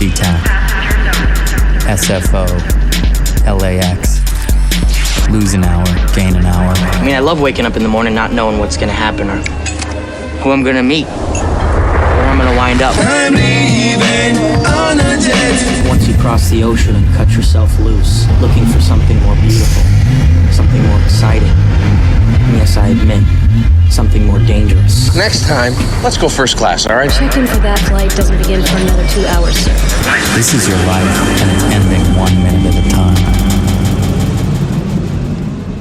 C-Town, SFO, LAX. Lose an hour, gain an hour. I mean, I love waking up in the morning not knowing what's gonna happen or who I'm gonna meet, where I'm gonna wind up. I'm leaving on a jet. Once you cross the ocean and cut yourself loose, looking for something more beautiful, something more exciting, and yes, I admit, something more dangerous. Next time, let's go first class, all right? Check-in for that flight doesn't begin for another 2 hours, sir. This is your life, and it's ending 1 minute at a time.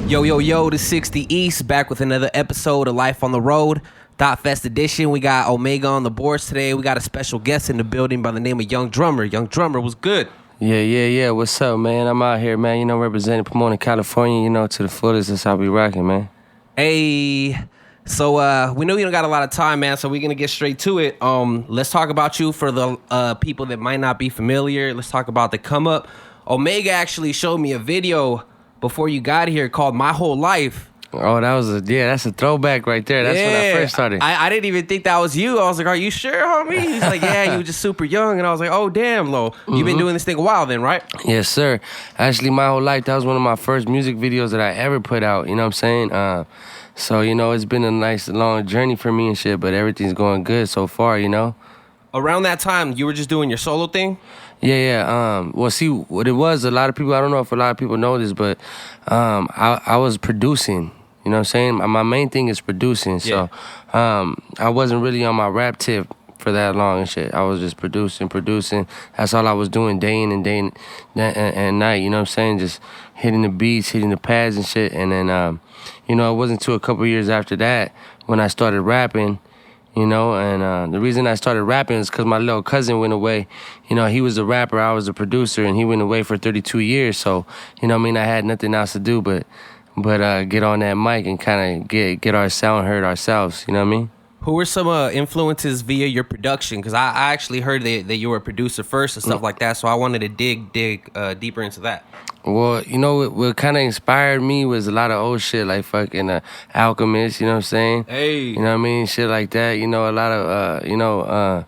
Yo, the 60 East, back with another episode of Life on the Road, THOP Fest edition. We got Omega on the boards today. We got a special guest in the building by the name of Young Drummer. Young Drummer, what's good? Yeah. What's up, man? I'm out here, man. You know, representing Pomona, California. You know, to the fullest. That's how we rocking, man. Hey, so we know you don't got a lot of time, man, so we're going to get straight to it. Let's talk about you for the people that might not be familiar. Let's talk about the come up. Omega actually showed me a video before you got here called My Whole Life. Oh, that's a throwback right there. That's when I first started. I didn't even think that was you. I was like, are you sure, homie? He's like, yeah, you were just super young. And I was like, oh, damn, Lo. You've been doing this thing a while then, right? Yes, sir. Actually, My Whole Life, that was one of my first music videos that I ever put out. You know what I'm saying? So, you know, it's been a nice, long journey for me and shit, but everything's going good so far, you know? Around that time, you were just doing your solo thing? Yeah. Well, see, what it was, a lot of people, I don't know if a lot of people know this, but I was producing. You know what I'm saying? My main thing is producing. So I wasn't really on my rap tip for that long and shit. I was just producing. That's all I was doing day in and night. You know what I'm saying? Just hitting the beats, hitting the pads and shit. And then, you know, it wasn't until a couple years after that when I started rapping. You know, and the reason I started rapping is because my little cousin went away. You know, he was a rapper, I was a producer, and he went away for 32 years. So, you know what I mean, I had nothing else to do but get on that mic and kind of get our sound heard ourselves. You know what I mean? Who were some influences via your production? Because I actually heard that you were a producer first and stuff like that, so I wanted to dig deeper into that. Well, you know, what kind of inspired me was a lot of old shit, like fucking Alchemist, you know what I'm saying? Hey. You know what I mean? Shit like that, you know, a lot of,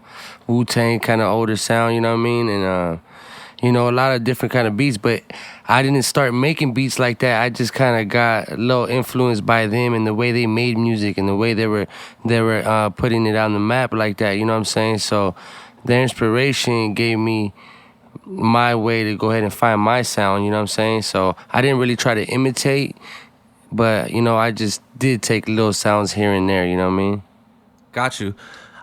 Wu-Tang kind of older sound, you know what I mean? And, you know, a lot of different kind of beats, but I didn't start making beats like that. I just kind of got a little influenced by them and the way they made music and the way they were putting it on the map like that, you know what I'm saying? So their inspiration gave me my way to go ahead and find my sound, you know what I'm saying? So I didn't really try to imitate, but, you know, I just did take little sounds here and there, you know what I mean? Got you.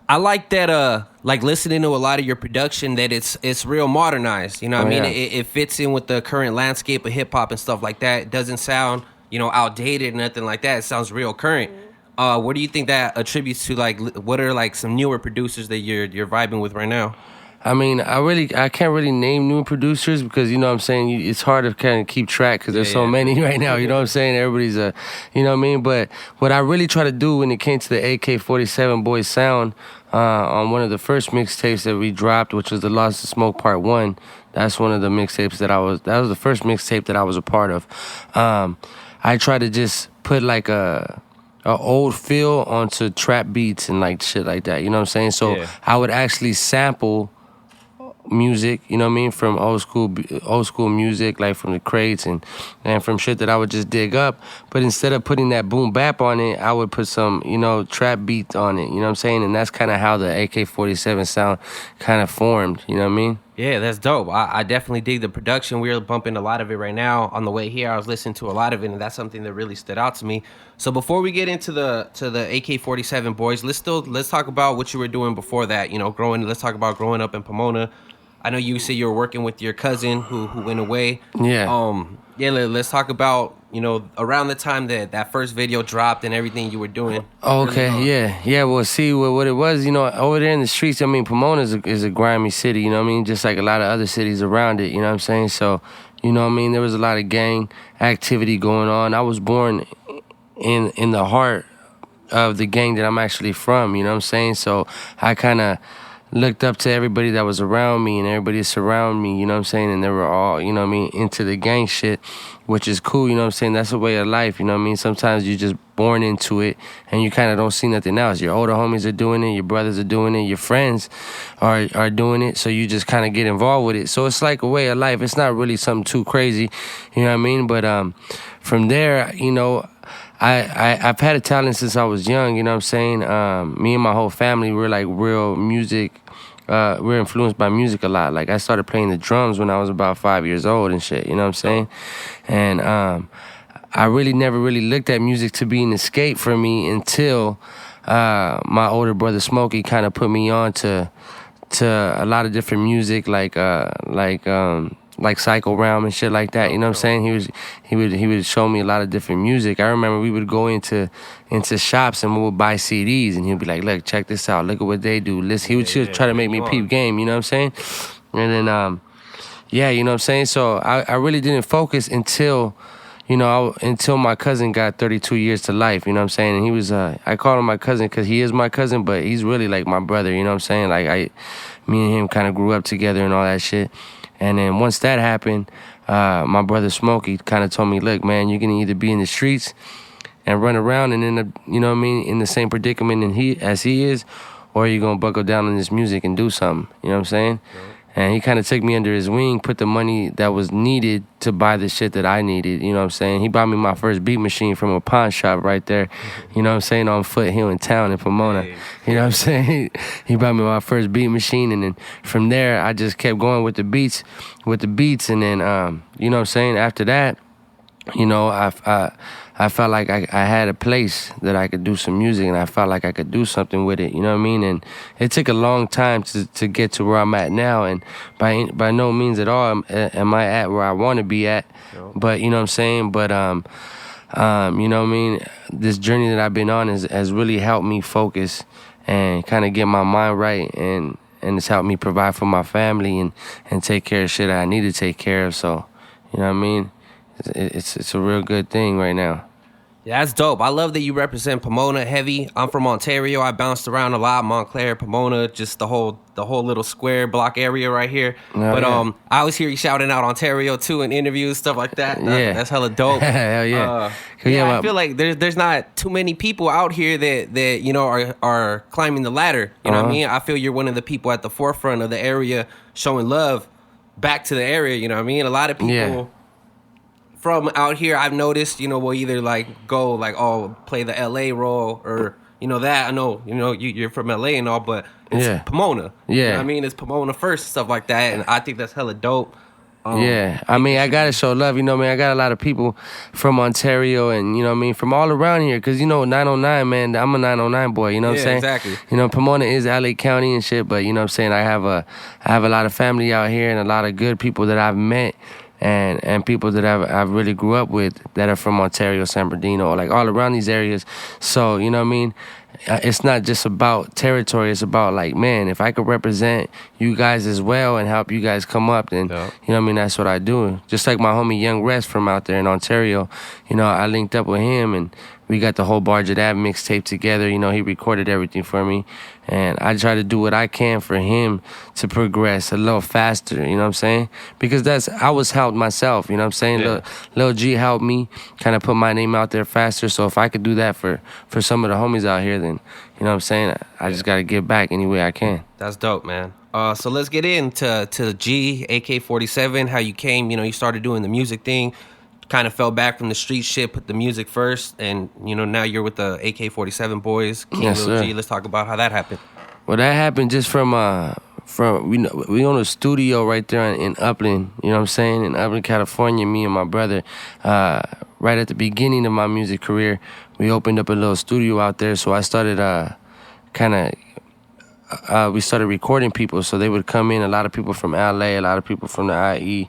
I like that, like listening to a lot of your production, that it's real modernized, you know what I mean? Yeah. It fits in with the current landscape of hip-hop and stuff like that. It doesn't sound, you know, outdated or nothing like that. It sounds real current. What do you think that attributes to, like, what are, like, some newer producers that you're vibing with right now? I mean, I can't really name new producers because, you know what I'm saying, it's hard to kind of keep track because there's so many right now, you know what I'm saying? Everybody's, you know what I mean? But what I really try to do when it came to the AK-47 Boys sound, on one of the first mixtapes that we dropped, which was the Lost to Smoke Part 1, that's one of the mixtapes that was the first mixtape that I was a part of. I try to just put like a old feel onto trap beats and like shit like that, you know what I'm saying? So I would actually sample music, you know what I mean, from old school music, like from the crates and from shit that I would just dig up. But instead of putting that boom bap on it, I would put some, you know, trap beats on it, you know what I'm saying? And that's kind of how the AK-47 sound kind of formed, you know what I mean? Yeah, that's dope. I definitely dig the production. We're bumping a lot of it right now. On the way here, I was listening to a lot of it, and that's something that really stood out to me. So before we get into the AK-47 Boys, let's talk about what you were doing before that. You know, let's talk about growing up in Pomona. I know you said you were working with your cousin who went away. Yeah. Let's talk about, you know, around the time that first video dropped and everything you were doing. Okay, yeah. Well, see, what it was, you know, over there in the streets, I mean, Pomona is a grimy city, you know what I mean? Just like a lot of other cities around it, you know what I'm saying? So, you know what I mean? There was a lot of gang activity going on. I was born in the heart of the gang that I'm actually from, you know what I'm saying? So I kind of looked up to everybody that was around me and everybody surrounded me, you know what I'm saying? And they were all, you know what I mean, into the gang shit, which is cool, you know what I'm saying? That's a way of life, you know what I mean? Sometimes you're just born into it and you kind of don't see nothing else. Your older homies are doing it, your brothers are doing it, your friends are doing it, so you just kind of get involved with it. So it's like a way of life. It's not really something too crazy, you know what I mean? But from there, you know, I've had a talent since I was young, you know what I'm saying? Me and my whole family, we're like real music. We're influenced by music a lot. Like I started playing the drums when I was about 5 years old and shit, you know what I'm saying? And I really never really looked at music to be an escape for me until my older brother Smokey kind of put me on to a lot of different music, like Psycho Realm and shit like that. You know what I'm saying? He would show me a lot of different music. I remember we would go into shops and we would buy CDs and he'd be like, "Look, check this out. Look at what they do." Listen, he would just try to make me peep game. You know what I'm saying? And then yeah, you know what I'm saying. So I really didn't focus until, you know, until my cousin got 32 years to life, you know what I'm saying? And he was, I call him my cousin because he is my cousin, but he's really like my brother, you know what I'm saying? Like me and him kind of grew up together and all that shit. And then once that happened, my brother Smokey kind of told me, "Look, man, you're going to either be in the streets and run around and end up, you know what I mean, in the same predicament as he is, or you're going to buckle down on this music and do something," you know what I'm saying? Right. And he kind of took me under his wing, put the money that was needed to buy the shit that I needed, you know what I'm saying? He bought me my first beat machine from a pawn shop right there, you know what I'm saying, on Foothill in town in Pomona. Hey. You know what I'm saying? He bought me my first beat machine, and then from there, I just kept going with the beats, and then, you know what I'm saying, after that, you know, I felt like I had a place that I could do some music, and I felt like I could do something with it, you know what I mean? And it took a long time to get to where I'm at now, and by no means at all am I at where I want to be at, but you know what I'm saying? But, you know what I mean? This journey that I've been on has really helped me focus and kind of get my mind right, and it's helped me provide for my family and take care of shit that I need to take care of, so, you know what I mean? It's a real good thing right now. Yeah, that's dope. I love that you represent Pomona heavy. I'm from Ontario. I bounced around a lot, Montclair, Pomona, just the whole little square block area right here. Oh, but yeah. I always hear you shouting out Ontario too in interviews, stuff like that. That's hella dope. Hell yeah. I feel like there's not too many people out here that you know are climbing the ladder. You know what I mean? I feel you're one of the people at the forefront of the area showing love back to the area. You know what I mean? A lot of people. Yeah. From out here, I've noticed, you know, will either like go like, oh, play the LA role, or you know that I know, you know, you're from LA and all, but it's Pomona. Yeah, you know what I mean, it's Pomona first, stuff like that, and I think that's hella dope. Yeah, I mean, I gotta show love, you know, man. I got a lot of people from Ontario and, you know what I mean, from all around here, because, you know, 909, man, I'm a 909 boy, you know what I'm saying? Exactly. You know, Pomona is LA County and shit, but, you know what I'm saying, I have a lot of family out here and a lot of good people that I've met. And people that I've really grew up with that are from Ontario, San Bernardino, like all around these areas. So, you know what I mean? It's not just about territory. It's about like, man, if I could represent you guys as well and help you guys come up, then, you know what I mean? That's what I do. Just like my homie Young Rest from out there in Ontario, you know, I linked up with him and we got the whole Barge of That mixtape together. You know, he recorded everything for me. And I try to do what I can for him to progress a little faster, you know what I'm saying? Because I was helped myself, you know what I'm saying? Yeah. Lil G helped me kind of put my name out there faster. So if I could do that for some of the homies out here, then, you know what I'm saying? I just got to give back any way I can. That's dope, man. So let's get into G, AK-47, how you came, you know, you started doing the music thing. Kind of fell back from the street shit, put the music first, and, you know, now you're with the AK-47 boys, King Lil G. Let's talk about how that happened. Well, that happened just from we own a studio right there in Upland, you know what I'm saying, in Upland, California, me and my brother. Right at the beginning of my music career, we opened up a little studio out there, so I started we started recording people, so they would come in, a lot of people from LA, a lot of people from the IE,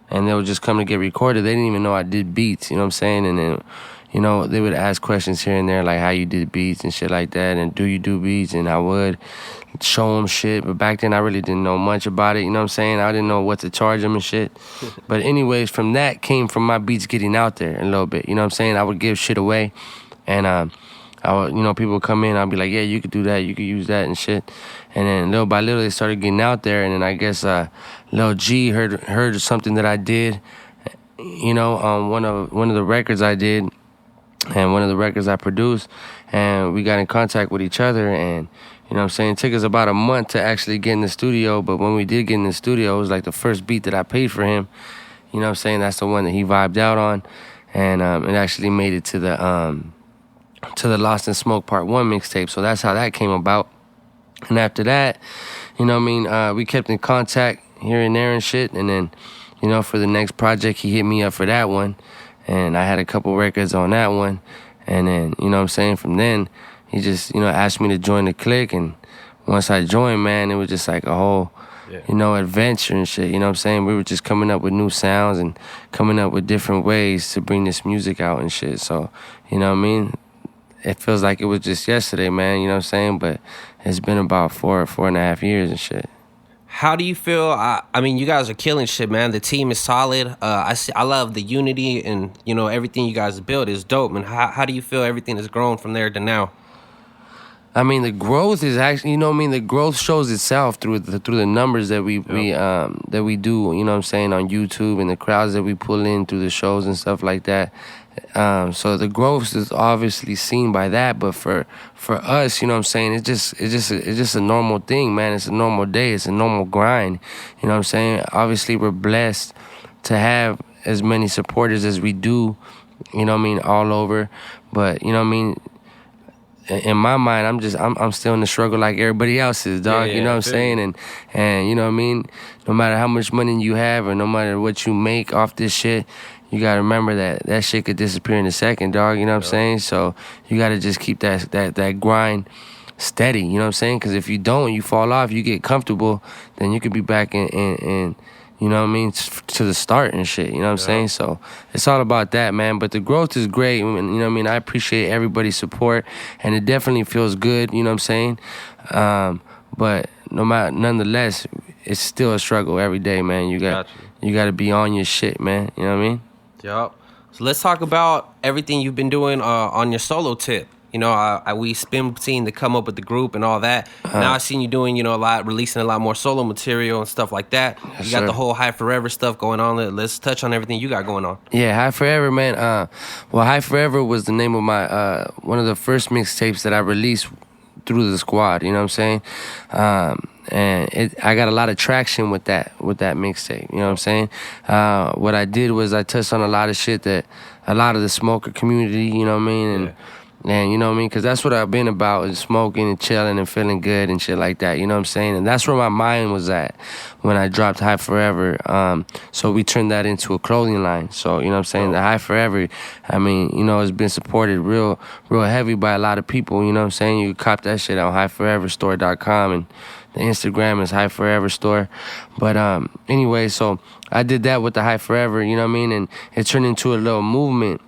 and they would just come to get recorded. They didn't even know I did beats, you know what I'm saying? And then, you know, they would ask questions here and there, like how you did beats and shit like that, and do you do beats? And I would show them shit, but back then I really didn't know much about it, you know what I'm saying? I didn't know what to charge them and shit. But anyways, from that came from my beats getting out there a little bit, you know what I'm saying? I would give shit away, and people come in, I'll be like, yeah, you could do that, you could use that and shit. And then little by little, they started getting out there. And then I guess Lil G heard something that I did, on one of the records I did, and one of the records I produced, and we got in contact with each other. And it took us about a month to actually get in the studio. But when we did get in the studio, it was like the first beat that I paid for him. That's the one that he vibed out on, and it actually made it to the Lost in Smoke Part 1 mixtape. So that's how that came about. And after that, we kept in contact here and there and shit. And then, for the next project, he hit me up for that one. And I had a couple records on that one. And then, from then, he just, asked me to join the clique. And once I joined, man, it was just like a whole, adventure and shit. We were just coming up with new sounds and coming up with different ways to bring this music out and shit. So, it feels like it was just yesterday, man, but it's been about 4.5 years and shit. How do you feel? I mean, you guys are killing shit, man. The team is solid. I love the unity, and everything you guys built is dope. And how do you feel everything has grown from there to now? I mean, the growth is actually, the growth shows itself through the numbers that we that we do, on YouTube, and the crowds that we pull in through the shows and stuff like that. So the growth is obviously seen by that, but for us, it's just a normal thing, man. It's a normal day. It's a normal grind. Obviously, we're blessed to have as many supporters as we do, all over. But, in my mind, I'm still in the struggle like everybody else is, dog. Yeah, you know what I'm saying? And no matter how much money you have or no matter what you make off this shit, you gotta remember that shit could disappear in a second, dog. You know what I'm saying? So you gotta just keep that grind steady. You know what I'm saying? Because if you don't, you fall off, you get comfortable, then you could be back in to the start and shit. You know what I'm saying? So it's all about that, man. But the growth is great. And, I appreciate everybody's support, and it definitely feels good. You know what I'm saying? But nonetheless, it's still a struggle every day, man. You got to be on your shit, man. You know what I mean? Yep. So let's talk about everything you've been doing on your solo tip. We've been seeing the come up with the group and all that. Now I've seen you doing, a lot, releasing a lot more solo material and stuff like that. Yes, you got sir. the whole High Forever stuff going on. Let's touch on everything you got going on. Yeah, High Forever, man. High Forever was the name of my one of the first mixtapes that I released through the squad. You know what I'm saying? And I got a lot of traction with that mixtape. You know what I'm saying? What I did was I touched on a lot of shit that a lot of the smoker community, you know what I mean, and you know what I mean, because that's what I've been about, is smoking and chilling and feeling good and shit like that. You know what I'm saying? And that's where my mind was at when I dropped High Forever. So we turned that into a clothing line. So, you know what I'm saying? The High Forever, I mean, it's been supported real heavy by a lot of people. You know what I'm saying? You can cop that shit on highforeverstore.com, and the Instagram is High Forever Store. But anyway, so I did that with the High Forever, you know what I mean? And it turned into a little movement.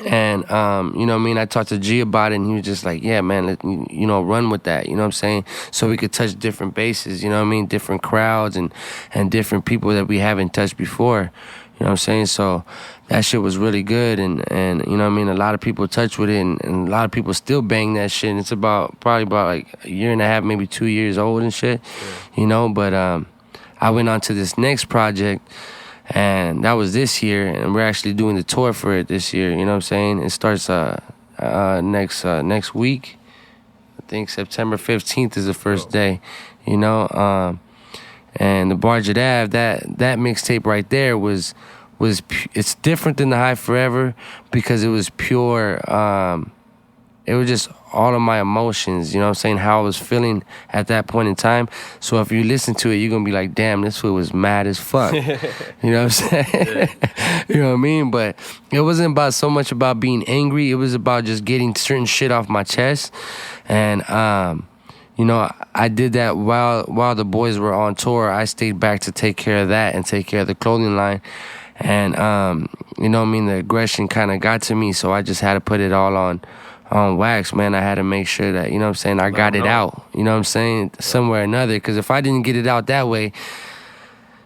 And, you know what I mean? I talked to G about it, and he was just like, yeah, man, run with that, you know what I'm saying? So we could touch different bases, you know what I mean? Different crowds and different people that we haven't touched before, you know what I'm saying? So that shit was really good, and you know what I mean? A lot of people touch with it, and a lot of people still bang that shit. And it's probably about like a year and a half, maybe 2 years old and shit, But I went on to this next project, and that was this year, and we're actually doing the tour for it this year, you know what I'm saying? It starts next week. I think September 15th is the first day, and the Bargett Ave, that mixtape right there was it's different than the High Forever because it was pure, it was just all of my emotions, you know what I'm saying, how I was feeling at that point in time. So if you listen to it, you're going to be like, damn, this fool was mad as fuck. You know what I'm saying? You know what I mean? But it wasn't so much about being angry. It was about just getting certain shit off my chest. And, I did that while the boys were on tour. I stayed back to take care of that and take care of the clothing line. And, the aggression kind of got to me, so I just had to put it all on wax, man. I had to make sure that, you know what I'm saying, I got it out, you know what I'm saying, somewhere or another. Because if I didn't get it out that way,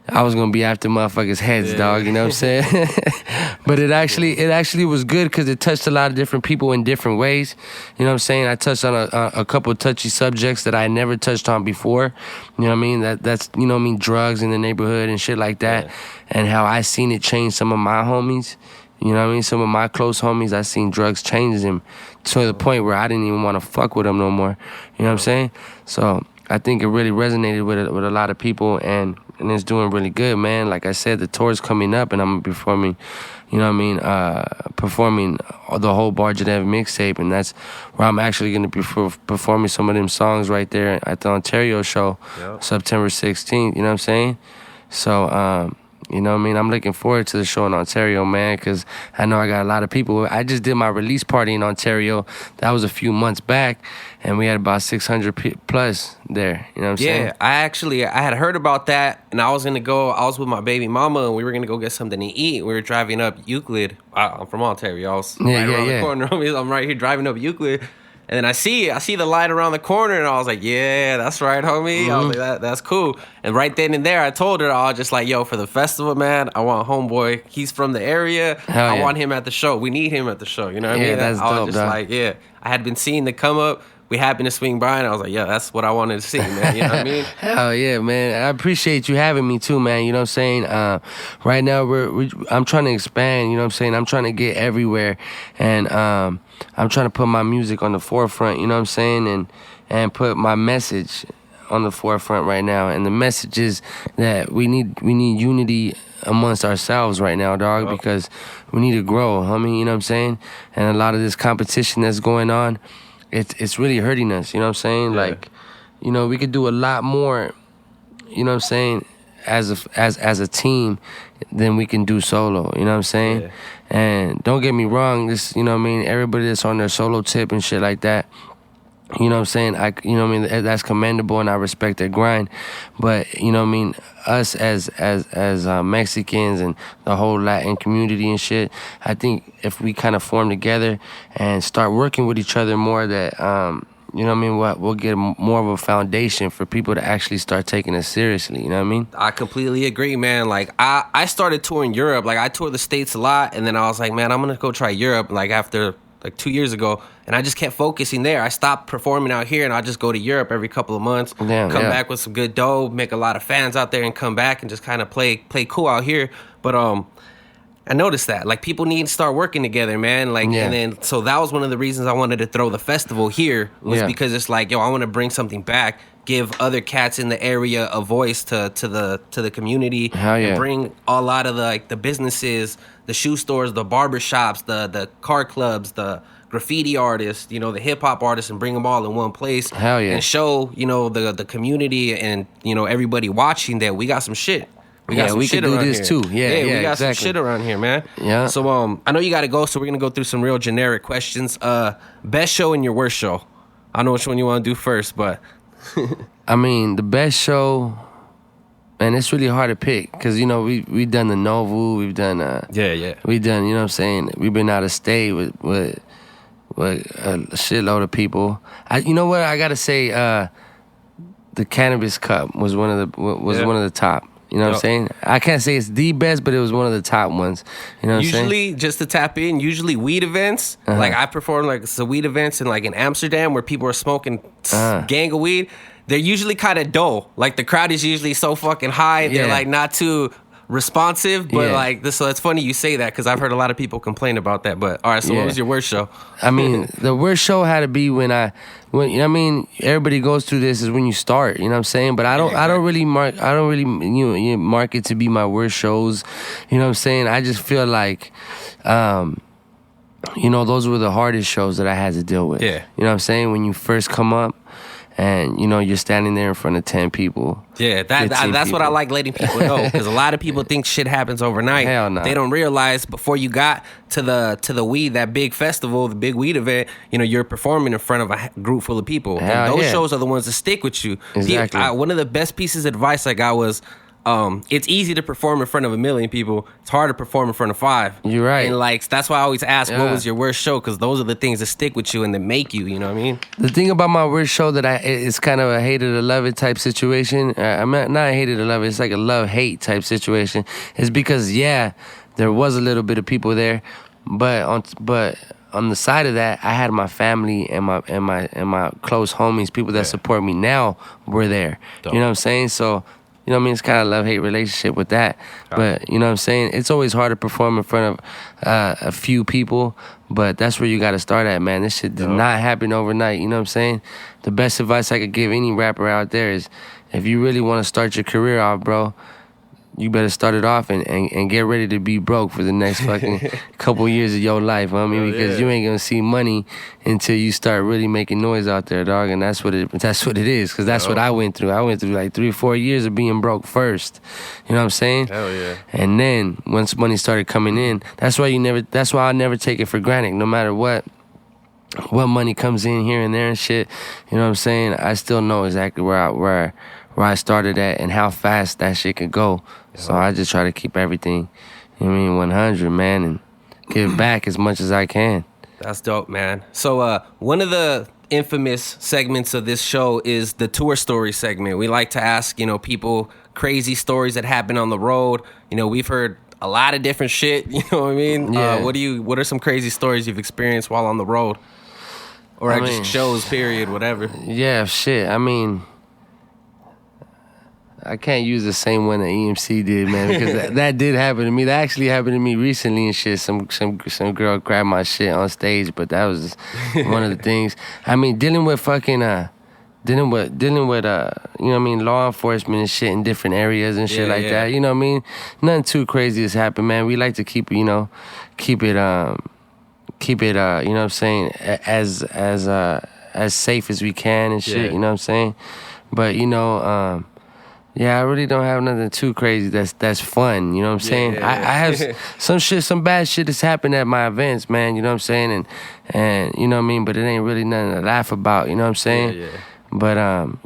I was gonna be after motherfuckers' heads, dog. You know what I'm saying? But it actually was good because it touched a lot of different people in different ways. You know what I'm saying? I touched on a couple touchy subjects that I never touched on before. You know what I mean? That's you know what I mean, drugs in the neighborhood and shit like that, and how I seen it change some of my homies. You know what I mean? Some of my close homies, I seen drugs change them to the point where I didn't even want to fuck with them no more. You know what I'm saying? So I think it really resonated with a lot of people, and it's doing really good, man. Like I said, the tour's coming up, and I'm gonna be performing, you know what I mean, performing the whole Bar Geneva mixtape, and that's where I'm actually gonna be performing some of them songs right there at the Ontario show, September 16th. You know what I'm saying? So, you know what I mean? I'm looking forward to the show in Ontario, man, because I know I got a lot of people. I just did my release party in Ontario. That was a few months back, and we had about 600 plus there. You know what I'm saying? Yeah, I had heard about that, and I was with my baby mama, and we were going to go get something to eat. We were driving up Euclid. I'm from Ontario. I was around the corner. I'm right here driving up Euclid. And then I see the light around the corner, and I was like, yeah, that's right, homie. I was like, that's cool. And right then and there, I told her, I was just like, yo, for the festival, man, I want Homeboy. He's from the area. I want him at the show. We need him at the show. You know what I mean? That's I was dope, just dog. like, yeah. I had been seeing the come up. We happened to swing by, and I was like, yeah, that's what I wanted to see, man. You know what I mean? Hell yeah, man. I appreciate you having me too, man. You know what I'm saying? Right now, I'm trying to expand. You know what I'm saying? I'm trying to get everywhere, and I'm trying to put my music on the forefront. You know what I'm saying? And put my message on the forefront right now. And the message is that we need unity amongst ourselves right now, dog, because we need to grow, homie. You know what I'm saying? And a lot of this competition that's going on, it's really hurting us, you know what I'm saying? Yeah. Like, you know, we could do a lot more, you know what I'm saying, as a team than we can do solo, you know what I'm saying? Yeah. And don't get me wrong, this, you know what I mean, everybody that's on their solo tip and shit like that, you know what I'm saying, you know what I mean, that's commendable, and I respect their grind. But, you know what I mean, us as Mexicans and the whole Latin community and shit, I think if we kind of form together and start working with each other more, that you know what I mean, we'll get more of a foundation for people to actually start taking us seriously. You know what I mean? I completely agree, man. Like, I started touring Europe. Like, I toured the States a lot, and then I was like, man, I'm gonna go try Europe. Like, after like 2 years ago, and I just kept focusing there. I stopped performing out here, and I just go to Europe every couple of months, come back with some good dough, make a lot of fans out there, and come back and just kind of play cool out here. But I noticed that, like, people need to start working together, man. Like, and then so that was one of the reasons I wanted to throw the festival here, was because it's like, yo, I want to bring something back, give other cats in the area a voice to the community, and bring a lot of the businesses, the shoe stores, the barber shops, the car clubs, the graffiti artists, you know, the hip hop artists, and bring them all in one place. And show, you know, the community and, you know, everybody watching that we got some shit. We can do this too. We got some shit around here, man. Yeah. So I know you got to go, so we're gonna go through some real generic questions. Best show and your worst show. I don't know which one you want to do first, but I mean, the best show, and it's really hard to pick because, you know, we done the Novu, we've done we done, you know what I'm saying, we've been out of state with a shitload of people. You know what, I gotta say, the Cannabis Cup was one of the top. You know what I'm saying? I can't say it's the best, but it was one of the top ones. You know what I'm saying? Usually, just to tap in, weed events, like I perform like some weed events in Amsterdam where people are smoking gang of weed. They're usually kind of dull. Like, the crowd is usually so fucking high, they're like not too responsive. But like this, so it's funny you say that because I've heard a lot of people complain about that. But all right, so what was your worst show? I mean, the worst show had to be when you know what I mean, everybody goes through this, is when you start, you know what I'm saying? But I don't really mark it to be my worst shows. You know what I'm saying? I just feel like you know, those were the hardest shows that I had to deal with. Yeah. You know what I'm saying? When you first come up and, you know, you're standing there in front of 10 people. Yeah, that's people. What I like letting people know, because a lot of people think shit happens overnight. Hell no. They don't realize before you got to the weed, that big festival, the big weed event, you know, you're performing in front of a group full of people. And those shows are the ones that stick with you. Exactly. One of the best pieces of advice I got was, it's easy to perform in front of 1 million people. It's hard to perform in front of 5. You're right. And like that's why I always ask, Yeah. what was your worst show? Because those are the things that stick with you and that make you. You know what I mean? The thing about my worst show that it's kind of a hate it or love it type situation. I'm not hate it or love it. It's like a love hate type situation. Is because there was a little bit of people there, but on the side of that, I had my family and my close homies, people that support me now, were there. Dope. You know what I'm saying? So. You know what I mean? It's kind of a love-hate relationship with that. But, you know what I'm saying? It's always hard to perform in front of a few people, but that's where you got to start at, man. This shit did not happen overnight. You know what I'm saying? The best advice I could give any rapper out there is if you really want to start your career off, bro, you better start it off and get ready to be broke for the next fucking couple years of your life. I mean, because you ain't gonna see money until you start really making noise out there, dog. And that's what it is. Because that's what I went through. I went through like 3 or 4 years of being broke first. You know what I'm saying? Hell yeah. And then once money started coming in, that's why I never take it for granted. No matter what money comes in here and there and shit. You know what I'm saying? I still know exactly where I started at and how fast that shit could go. So I just try to keep everything, you know what I mean, 100, man, and give back as much as I can. That's dope, man. So one of the infamous segments of this show is the tour story segment. We like to ask, people crazy stories that happen on the road. We've heard a lot of different shit, you know what I mean? Yeah. What are some crazy stories you've experienced while on the road? Or just shows, period, whatever. Yeah, shit. I mean, I can't use the same one that EMC did, man, because that did happen to me. That actually happened to me recently and shit. Some girl grabbed my shit on stage, but that was one of the things. I mean, dealing with dealing with you know what I mean, law enforcement and shit in different areas and shit like that. You know what I mean? Nothing too crazy has happened, man. We like to keep it, you know what I'm saying, as safe as we can and shit, you know what I'm saying? But I really don't have nothing too crazy that's fun, you know what I'm saying? I have some bad shit that's happened at my events, man, you know what I'm saying? And you know what I mean, but it ain't really nothing to laugh about, you know what I'm saying? Yeah. But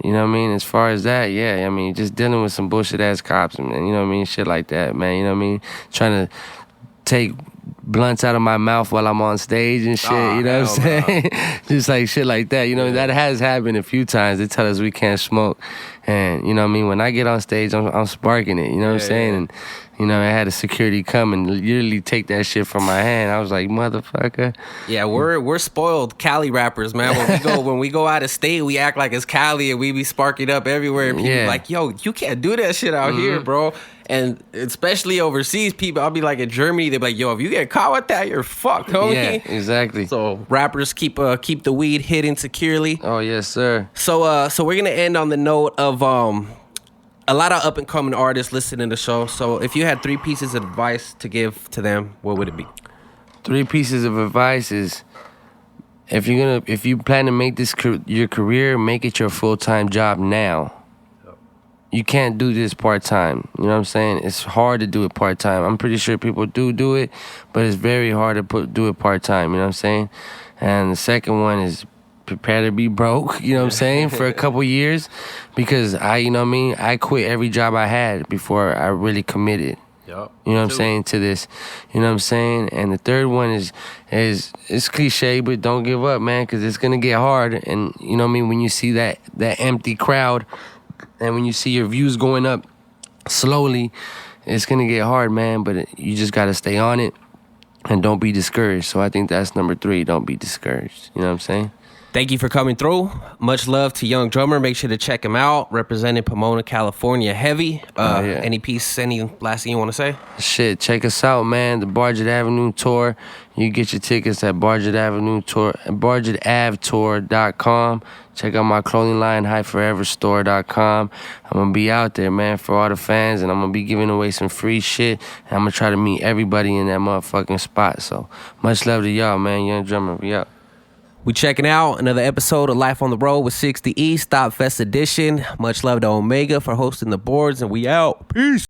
you know what I mean, as far as that, I mean, just dealing with some bullshit ass cops and you know what I mean, shit like that, man, you know what I mean? Trying to take blunts out of my mouth while I'm on stage and shit, you know what I'm saying? Just like shit like that, you know, that has happened a few times. They tell us we can't smoke. And, you know what I mean, when I get on stage, I'm sparking it, you know what I'm saying? And, you know, I had a security come and literally take that shit from my hand. I was like, motherfucker. Yeah, we're spoiled Cali rappers, man. When we go out of state, we act like it's Cali and we be sparking up everywhere. And people be like, yo, you can't do that shit out here, bro. And especially overseas people, I'll be like in Germany, they're like, yo, if you get caught with that, you're fucked, homie. Yeah, exactly. So rappers keep the weed hidden securely. Oh, yes, sir. So we're gonna end on the note of a lot of up and coming artists listening to the show. So if you had 3 pieces of advice to give to them, what would it be? 3 pieces of advice is if you plan to make this your career, make it your full-time job now. You can't do this part-time. You know what I'm saying? It's hard to do it part-time. I'm pretty sure people do it, but it's very hard to do it part-time. You know what I'm saying? And the second one is prepare to be broke, you know what I'm saying, for a couple years, because I quit every job I had before I really committed. Yep. You know what I'm saying, to this. You know what I'm saying? And the third one is it's cliche, but don't give up, man, because it's going to get hard. And you know what I mean, when you see that empty crowd and when you see your views going up slowly, it's going to get hard, man, but you just got to stay on it and don't be discouraged. So I think that's number 3, don't be discouraged. You know what I'm saying? Thank you for coming through. Much love to Young Drummer. Make sure to check him out. Representing Pomona, California, heavy. Any last thing you want to say? Shit, check us out, man. The Bargett Avenue Tour. You get your tickets at BargettAveTour.com. Check out my clothing line, HighForeverStore.com. I'm going to be out there, man, for all the fans, and I'm going to be giving away some free shit. And I'm going to try to meet everybody in that motherfucking spot. So, much love to y'all, man. Young Drummer, we out. We checking out another episode of Life on the Road with 60 East, Stop Fest Edition. Much love to Omega for hosting the boards, and we out. Peace.